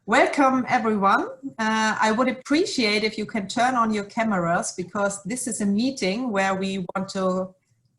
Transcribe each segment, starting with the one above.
Welcome everyone. I would appreciate if you can turn on your cameras because this is a meeting where we want to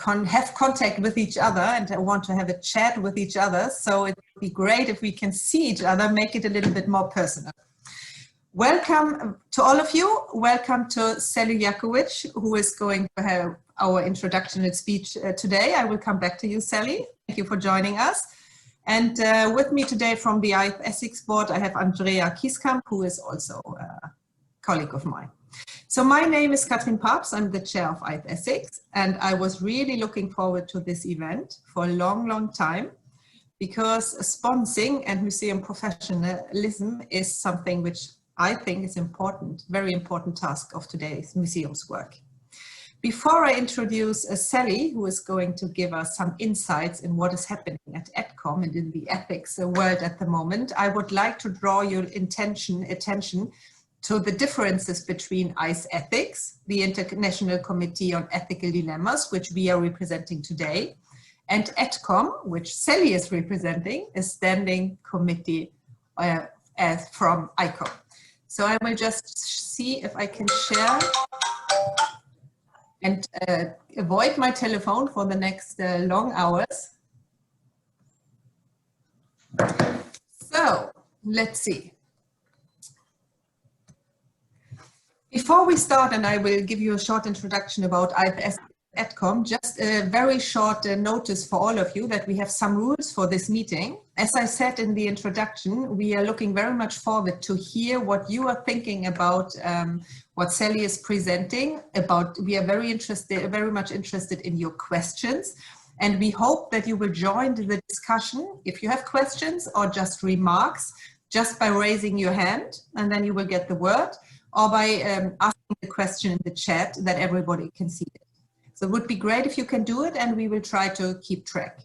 have contact with each other and I want to have a chat with each other. So it would be great if we can see each other, make it a little bit more personal. Welcome to all of you. Welcome to Sally Yerkovich, who is going to have our introductory speech today. I will come back to you, Sally. Thank you for joining us. And with me today from the ETHCOM board, I have Andrea Kieskamp, who is also a colleague of mine. So my name is Kathrin Pabst. I'm the chair of ETHCOM, and I was really looking forward to this event for a long, long time, because sponsoring and museum professionalism is something which I think is important, very important task of today's museum's work. Before I introduce Sally, who is going to give us some insights in what is happening at ETHCOM and in the ethics world at the moment, I would like to draw your attention to the differences between ETHCOM, the International Committee on Ethical Dilemmas, which we are representing today, and ETHCOM, which Sally is representing, a standing committee from ETHCOM. So I will just see if I can share and avoid my telephone for the next long hours. So let's see. Before we start, and I will give you a short introduction about ETHCOM, just a very short notice for all of you that we have some rules for this meeting. As I said in the introduction, we are looking very much forward to hear what you are thinking about what Sally is presenting about. We are very much interested in your questions, and we hope that you will join the discussion if you have questions or just remarks, just by raising your hand, and then you will get the word, or by asking the question in the chat that everybody can see it. So it would be great if you can do it, and we will try to keep track.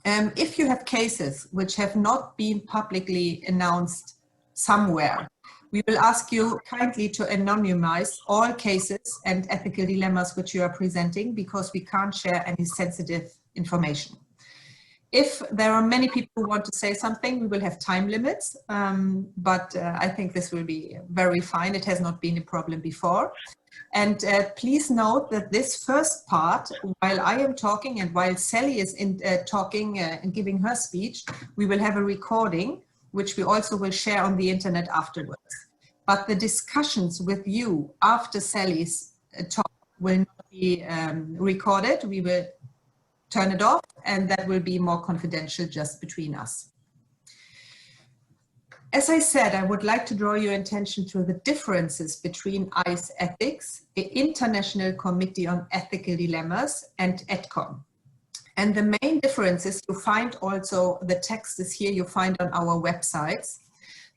If you have cases which have not been publicly announced somewhere, we will ask you kindly to anonymize all cases and ethical dilemmas which you are presenting, because we can't share any sensitive information. If there are many people who want to say something, we will have time limits, but I think this will be very fine. It has not been a problem before. And please note that this first part, while I am talking and while Sally is talking and giving her speech, we will have a recording, which we also will share on the internet afterwards. But the discussions with you after Sally's talk will not be recorded. We will turn it off, and that will be more confidential just between us. As I said, I would like to draw your attention to the differences between ETHCOM, the International Committee on Ethical Dilemmas, and ETHCOM. And the main differences you find also, the text is here, you find on our websites.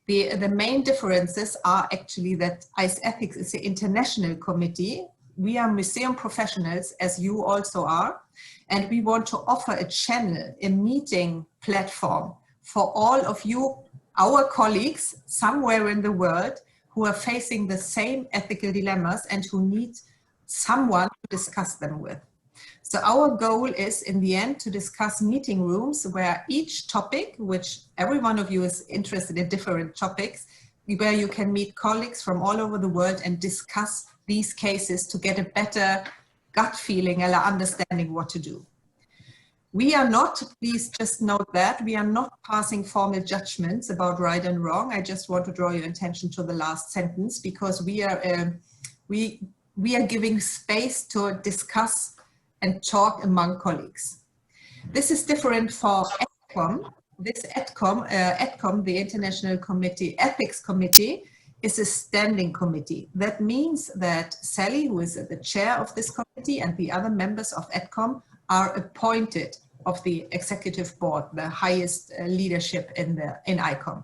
The main differences are actually that ETHCOM is the international committee. We are museum professionals, as you also are, and we want to offer a channel, a meeting platform for all of you, our colleagues somewhere in the world who are facing the same ethical dilemmas and who need someone to discuss them with. So our goal is, in the end, to discuss meeting rooms where each topic, which every one of you is interested in different topics, where you can meet colleagues from all over the world and discuss these cases to get a better gut feeling and understanding what to do. We are not, please just note that, we are not passing formal judgments about right and wrong. I just want to draw your attention to the last sentence, because we are giving space to discuss and talk among colleagues. This is different for ETHCOM. This ETHCOM, the International Committee, Ethics Committee, is a standing committee. That means that Sally, who is the chair of this committee, and the other members of ETHCOM are appointed of the executive board, the highest leadership in ICOM.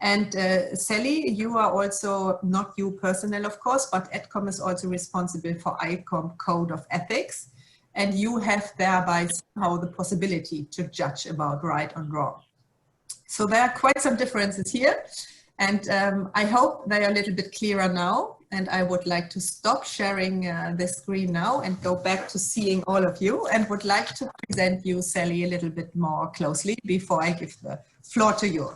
And Sally, you are also, not you personal of course, but ETHCOM is also responsible for ICOM Code of Ethics, and you have thereby somehow the possibility to judge about right and wrong. So there are quite some differences here, and I hope they are a little bit clearer now. And I would like to stop sharing the screen now and go back to seeing all of you, and would like to present you, Sally, a little bit more closely before I give the floor to you.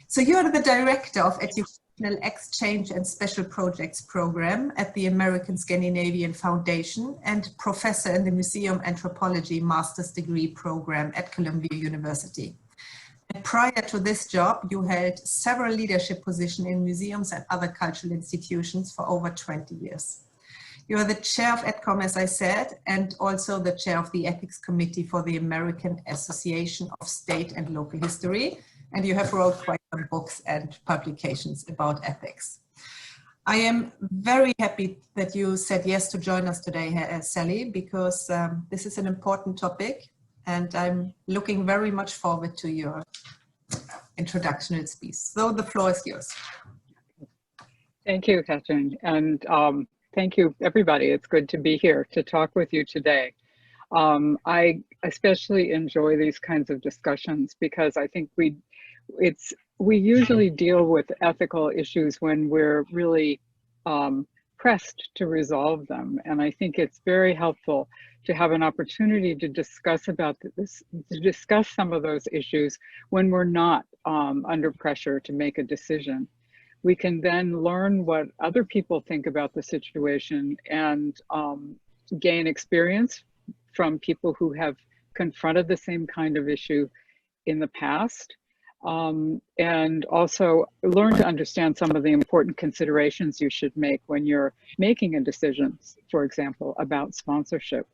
So you're the Director of Educational Exchange and Special Projects Program at the American Scandinavian Foundation and Professor in the Museum Anthropology Master's Degree Program at Columbia University. And prior to this job, you held several leadership positions in museums and other cultural institutions for over 20 years. You are the chair of ETHCOM, as I said, and also the chair of the Ethics Committee for the American Association of State and Local History, and you have wrote quite some books and publications about ethics. I am very happy that you said yes to join us today, Sally, because this is an important topic, and I'm looking very much forward to your introductory speech. So the floor is yours. Thank you, Kathrin, and thank you, everybody. It's good to be here to talk with you today. I especially enjoy these kinds of discussions because I think we usually deal with ethical issues when we're really pressed to resolve them, and I think it's very helpful to have an opportunity to discuss some of those issues when we're not under pressure to make a decision. We can then learn what other people think about the situation and gain experience from people who have confronted the same kind of issue in the past, and also learn to understand some of the important considerations you should make when you're making a decision, for example, about sponsorship.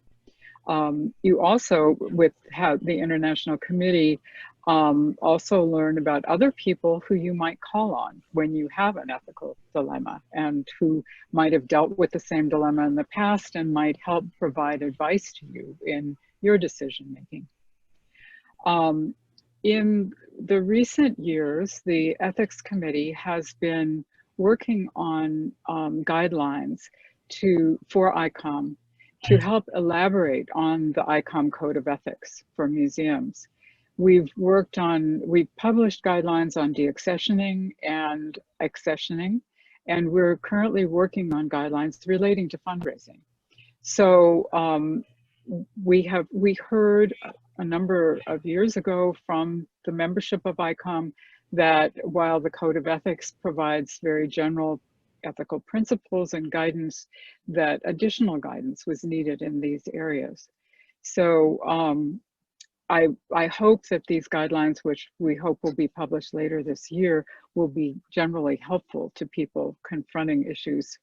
You also, with the International Committee, also learn about other people who you might call on when you have an ethical dilemma and who might have dealt with the same dilemma in the past and might help provide advice to you in your decision making. In the recent years, the Ethics Committee has been working on guidelines for ICOM to help elaborate on the ICOM Code of Ethics for museums. We've published guidelines on deaccessioning and accessioning, and we're currently working on guidelines relating to fundraising. So we heard a number of years ago from the membership of ICOM that while the Code of Ethics provides very general ethical principles and guidance, that additional guidance was needed in these areas. So I hope that these guidelines, which we hope will be published later this year, will be generally helpful to people confronting issues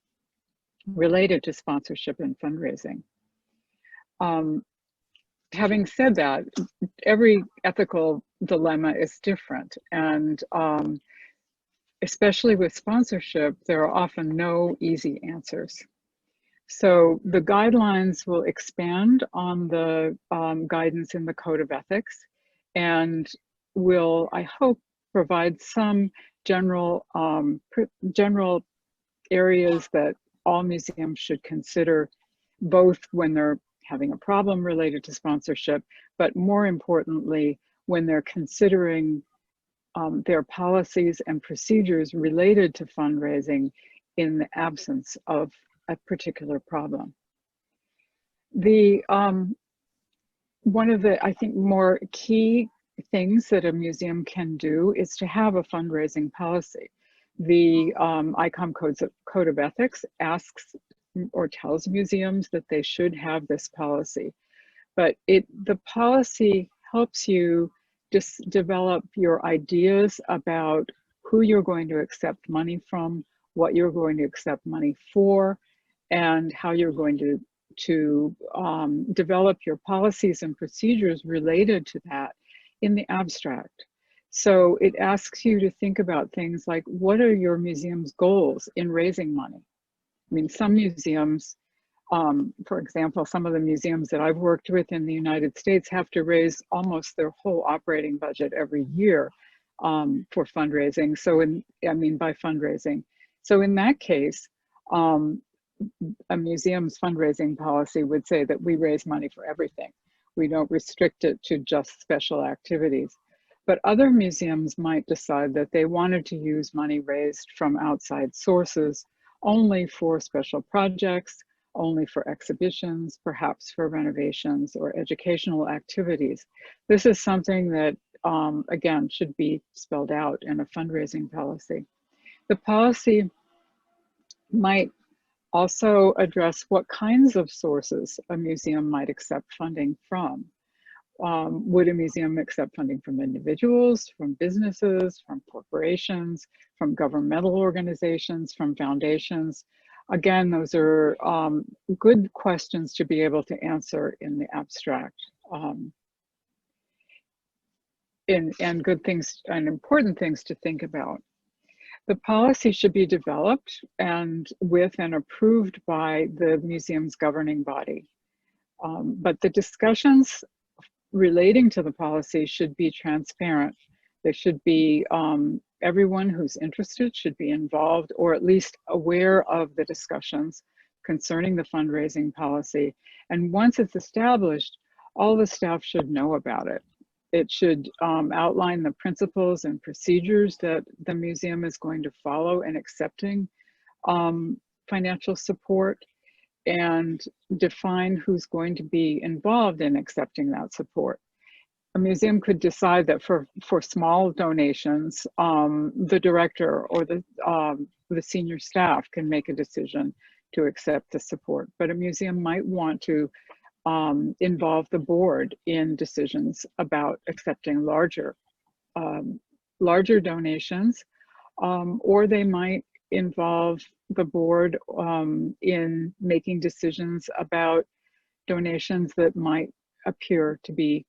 related to sponsorship and fundraising. Having said that, every ethical dilemma is different, and especially with sponsorship, there are often no easy answers. So the guidelines will expand on the guidance in the Code of Ethics and will, I hope, provide some general areas that all museums should consider, both when they're having a problem related to sponsorship, but more importantly, when they're considering their policies and procedures related to fundraising in the absence of a particular problem. One of the, I think, more key things that a museum can do is to have a fundraising policy. The ICOM Code of Ethics asks or tells museums that they should have this policy, but the policy helps you just develop your ideas about who you're going to accept money from, what you're going to accept money for, and how you're going to develop your policies and procedures related to that in the abstract. So it asks you to think about things like, what are your museum's goals in raising money? I mean, some museums, for example, some of the museums that I've worked with in the United States have to raise almost their whole operating budget every year for fundraising. So by fundraising. So in that case, a museum's fundraising policy would say that we raise money for everything. We don't restrict it to just special activities. But other museums might decide that they wanted to use money raised from outside sources only for special projects, only for exhibitions, perhaps for renovations or educational activities. This is something that again, should be spelled out in a fundraising policy. The policy might also address what kinds of sources a museum might accept funding from. Would a museum accept funding from individuals, from businesses, from corporations, from governmental organizations, from foundations? Again, those are good questions to be able to answer in the abstract. And good things and important things to think about. The policy should be developed and with and approved by the museum's governing body. But the discussions relating to the policy should be transparent. They should be, everyone who's interested should be involved or at least aware of the discussions concerning the fundraising policy. And once it's established, all the staff should know about it. It should outline the principles and procedures that the museum is going to follow in accepting financial support, and define who's going to be involved in accepting that support. A museum could decide that for small donations, the director or the senior staff can make a decision to accept the support, but a museum might want to involve the board in decisions about accepting larger donations, or they might involve the board in making decisions about donations that might appear to be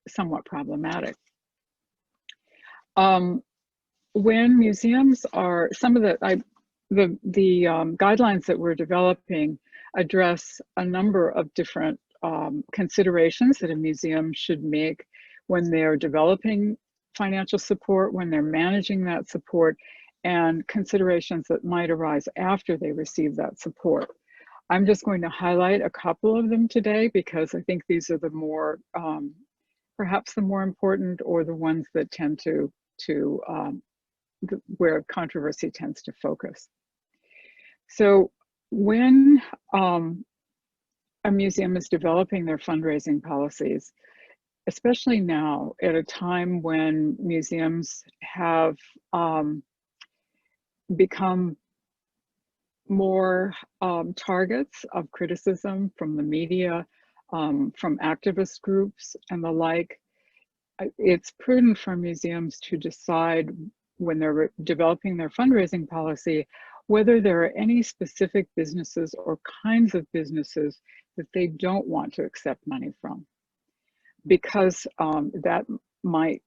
somewhat problematic. When museums are, some of the guidelines that we're developing address a number of different considerations that a museum should make when they're developing financial support, when they're managing that support, and considerations that might arise after they receive that support. I'm just going to highlight a couple of them today because I think these are the more, perhaps the more important, or the ones that tend to where controversy tends to focus. So when a museum is developing their fundraising policies, especially now at a time when museums have become more targets of criticism from the media, from activist groups and the like, it's prudent for museums to decide when they're developing their fundraising policy whether there are any specific businesses or kinds of businesses that they don't want to accept money from. Because that might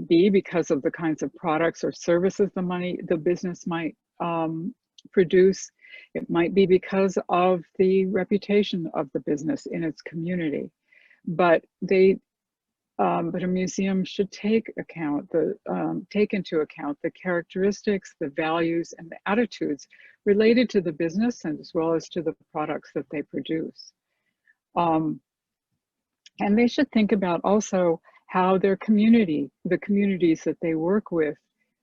be because of the kinds of products or services the business might produce. It might be because of the reputation of the business in its community. But a museum should take into account the characteristics, the values, and the attitudes related to the business, and as well as to the products that they produce. And they should think about also how their community, the communities that they work with,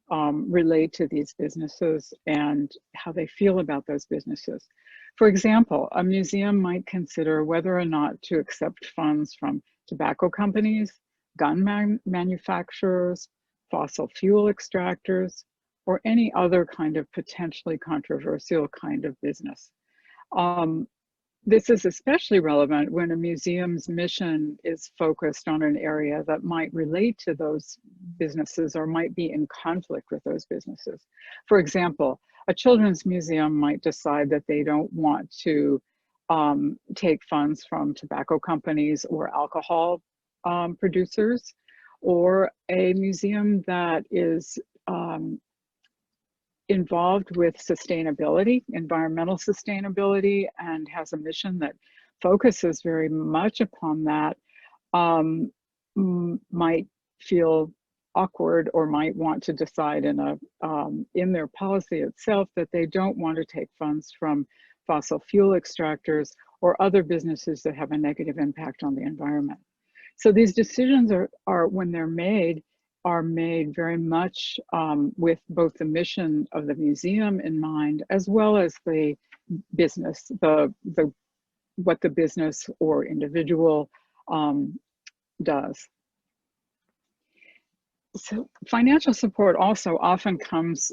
relate to these businesses and how they feel about those businesses. For example, a museum might consider whether or not to accept funds from tobacco companies, gun manufacturers, fossil fuel extractors, or any other kind of potentially controversial kind of business. This is especially relevant when a museum's mission is focused on an area that might relate to those businesses or might be in conflict with those businesses. For example, a children's museum might decide that they don't want to take funds from tobacco companies or alcohol producers, or a museum that is involved with sustainability, environmental sustainability, and has a mission that focuses very much upon that, might feel awkward or might want to decide in their policy itself that they don't want to take funds from fossil fuel extractors or other businesses that have a negative impact on the environment. So these decisions are when they're made, are made very much with both the mission of the museum in mind, as well as the business, what the business or individual does. So financial support also often comes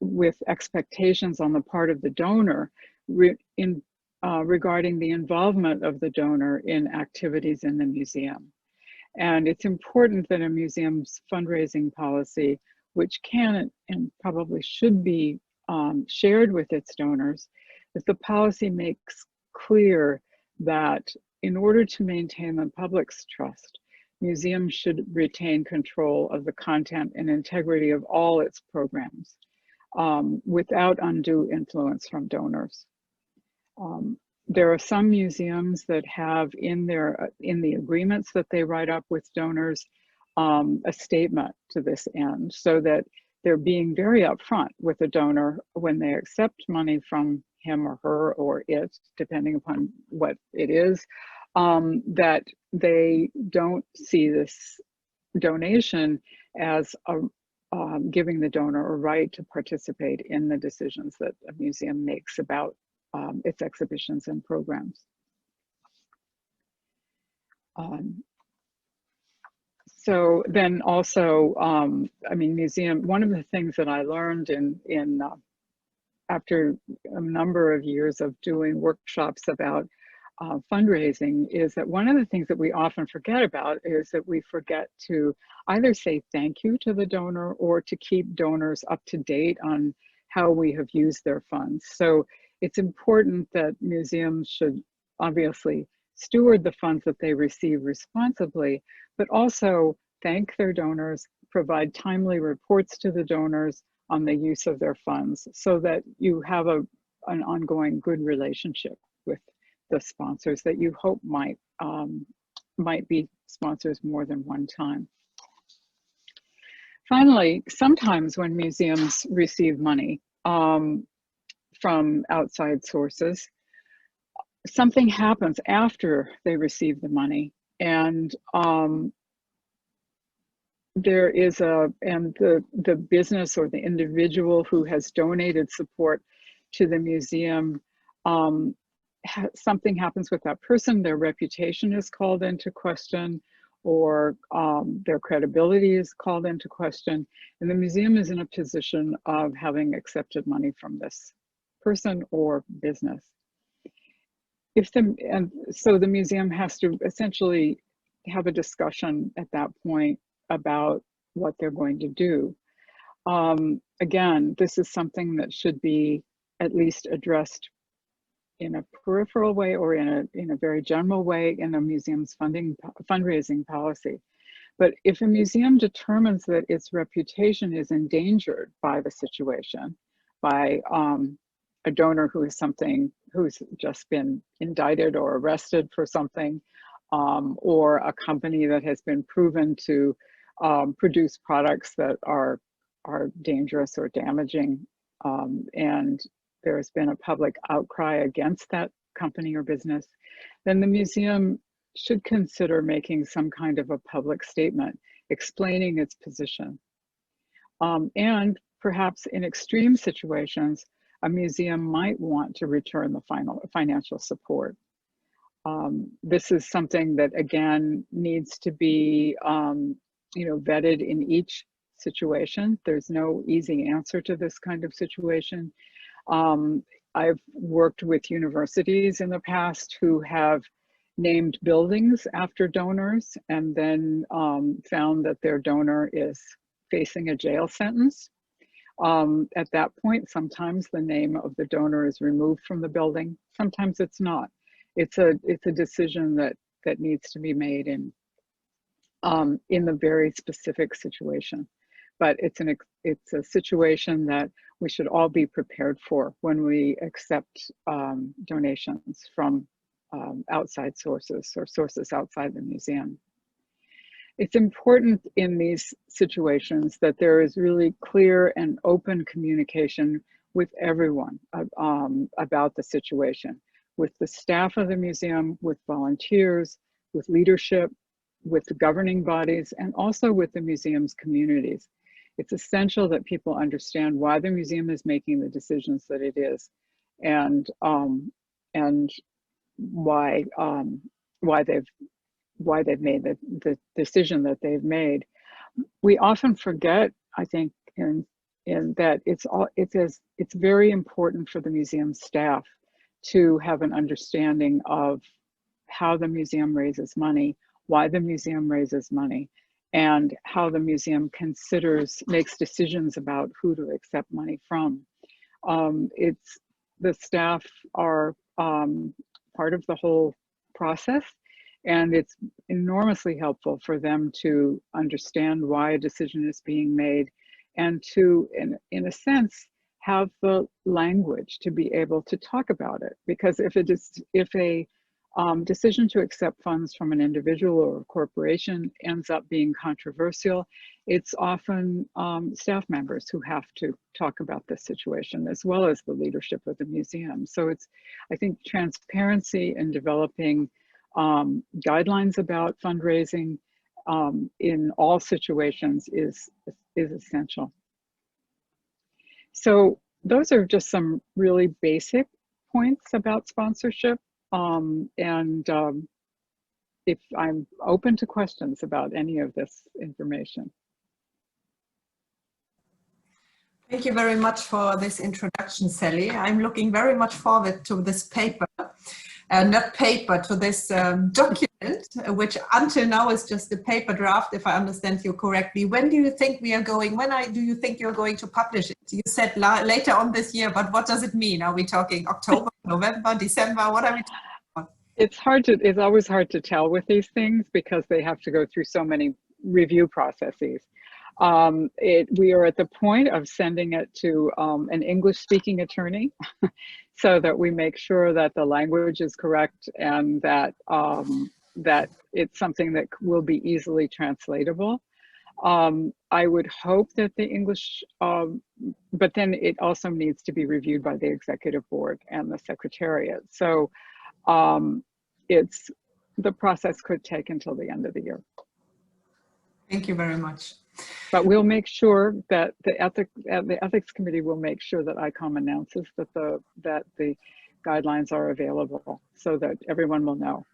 with expectations on the part of the donor regarding the involvement of the donor in activities in the museum. And it's important that a museum's fundraising policy, which can and probably should be shared with its donors, that the policy makes clear that in order to maintain the public's trust, museums should retain control of the content and integrity of all its programs without undue influence from donors. There are some museums that have in the agreements that they write up with donors a statement to this end, so that they're being very upfront with the donor when they accept money from him or her or it, depending upon what it is, that they don't see this donation as giving the donor a right to participate in the decisions that a museum makes about its exhibitions and programs. So then also, I mean, one of the things that I learned after a number of years of doing workshops about fundraising is that one of the things that we often forget about is that we forget to either say thank you to the donor or to keep donors up to date on how we have used their funds. So it's important that museums should obviously steward the funds that they receive responsibly, but also thank their donors, provide timely reports to the donors on the use of their funds, so that you have an ongoing good relationship with the sponsors that you hope might be sponsors more than one time. Finally, sometimes when museums receive money from outside sources, something happens after they receive the money, and there is the business or the individual who has donated support to the museum, something happens with that person, their reputation is called into question, or their credibility is called into question, and the museum is in a position of having accepted money from this person or business. So the museum has to essentially have a discussion at that point about what they're going to do. Again, this is something that should be at least addressed in a peripheral way or in a very general way in a museum's fundraising policy. But if a museum determines that its reputation is endangered by the situation, by a donor who's just been indicted or arrested for something, or a company that has been proven to produce products that are dangerous or damaging, and there's been a public outcry against that company or business, then the museum should consider making some kind of a public statement explaining its position. And perhaps in extreme situations, a museum might want to return the financial support. This is something that, again, needs to be vetted in each situation. There's no easy answer to this kind of situation. I've worked with universities in the past who have named buildings after donors and then found that their donor is facing a jail sentence. At that point, sometimes the name of the donor is removed from the building. Sometimes it's not. It's a decision that needs to be made in the very specific situation. But it's a situation that we should all be prepared for when we accept donations from outside sources or sources outside the museum. It's important in these situations that there is really clear and open communication with everyone about the situation, with the staff of the museum, with volunteers, with leadership, with the governing bodies, and also with the museum's communities. It's essential that people understand why the museum is making the decisions that it is, and why they've made the decision that they've made. We often forget, I think, in that it's very important for the museum staff to have an understanding of how the museum raises money, why the museum raises money, and how the museum makes decisions about who to accept money from. The staff are part of the whole process, and it's enormously helpful for them to understand why a decision is being made, and to, in a sense, have the language to be able to talk about it. Because if a decision to accept funds from an individual or a corporation ends up being controversial, it's often staff members who have to talk about this situation, as well as the leadership of the museum. So it's, I think, transparency in developing guidelines about fundraising in all situations is essential. So those are just some really basic points about sponsorship. If I'm open to questions about any of this information. Thank you very much for this introduction, Sally. I'm looking very much forward to this paper, to this document, which until now is just a paper draft, if I understand you correctly. When do you think we are going, do you think you're going to publish it? You said later on this year, but what does it mean? Are we talking October, November, December? What are we talking about? It's always hard to tell with these things because they have to go through so many review processes. We are at the point of sending it to an English-speaking attorney so that we make sure that the language is correct and that that it's something that will be easily translatable. I would hope that the English, but then it also needs to be reviewed by the executive board and the secretariat. So the process could take until the end of the year. Thank you very much. But we'll make sure that the ethics committee will make sure that ICOM announces that the guidelines are available so that everyone will know.